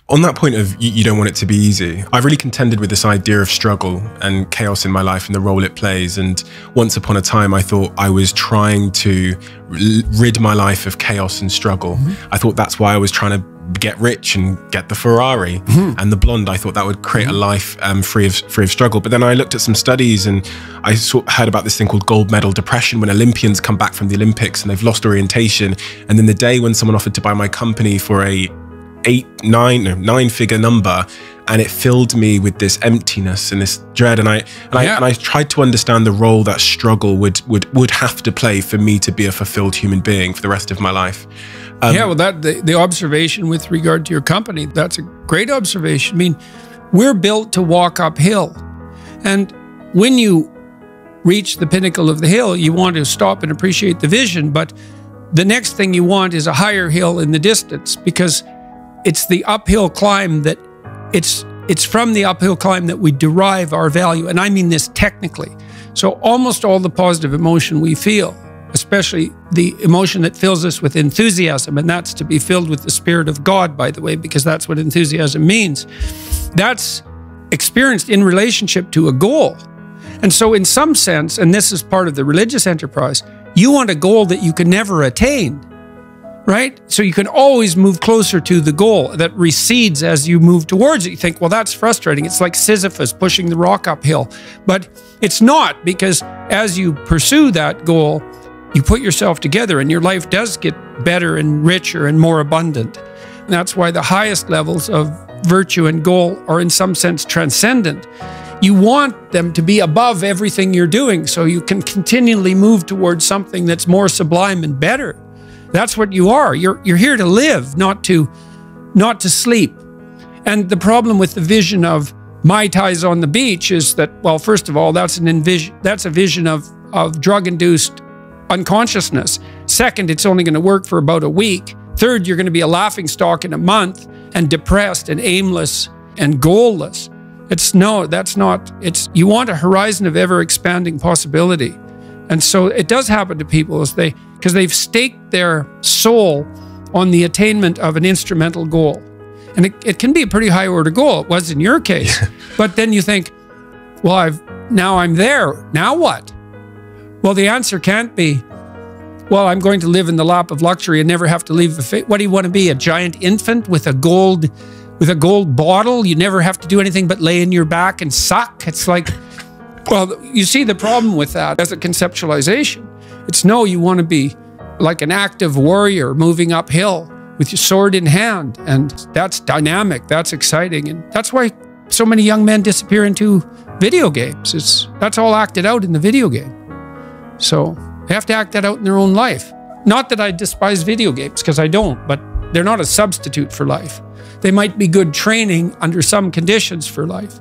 On that point of you don't want it to be easy, I've really contended with this idea of struggle and chaos in my life and the role it plays. And once upon a time, I thought I was trying to rid my life of chaos and struggle. I thought that's why I was trying to get rich and get the Ferrari and the blonde. I thought that would create a life free of struggle. But then I looked at some studies and I heard about this thing called gold medal depression, when Olympians come back from the Olympics and they've lost orientation. And then the day when someone offered to buy my company for a nine-figure number, and it filled me with this emptiness and this dread. And I tried to understand the role that struggle would have to play for me to be a fulfilled human being for the rest of my life. Yeah, well, the observation with regard to your company, that's a great observation. I mean, we're built to walk uphill. And when you reach the pinnacle of the hill, you want to stop and appreciate the vision. But the next thing you want is a higher hill in the distance, because it's the uphill climb that it's from the uphill climb that we derive our value. And I mean this technically. So almost all the positive emotion we feel, especially the emotion that fills us with enthusiasm, and that's to be filled with the Spirit of God, by the way, because that's what enthusiasm means. That's experienced in relationship to a goal. And so in some sense, and this is part of the religious enterprise, you want a goal that you can never attain, right? So you can always move closer to the goal that recedes as you move towards it. You think, well, that's frustrating. It's like Sisyphus pushing the rock uphill. But it's not, because as you pursue that goal, you put yourself together and your life does get better and richer and more abundant. And that's why the highest levels of virtue and goal are in some sense transcendent. You want them to be above everything you're doing so you can continually move towards something that's more sublime and better. That's what you are. You're here to live, not to sleep. And the problem with the vision of Mai Tais on the beach is that, well, first of all, that's a vision of drug-induced unconsciousness. Second, it's only going to work for about a week. Third, you're going to be a laughingstock in a month and depressed and aimless and goalless. You want a horizon of ever-expanding possibility. And so it does happen to people because they've staked their soul on the attainment of an instrumental goal. And it can be a pretty high order goal. It was in your case. But then you think, well, now I'm there. Now what? Well, the answer can't be, well, I'm going to live in the lap of luxury and never have to leave the face. What do you want to be? A giant infant with a gold bottle? You never have to do anything but lay in your back and suck. It's like, well, you see the problem with that as a conceptualization. It's no, you want to be like an active warrior moving uphill with your sword in hand. And that's dynamic, that's exciting. And that's why so many young men disappear into video games. That's all acted out in the video game. So they have to act that out in their own life. Not that I despise video games, because I don't, but they're not a substitute for life. They might be good training under some conditions for life.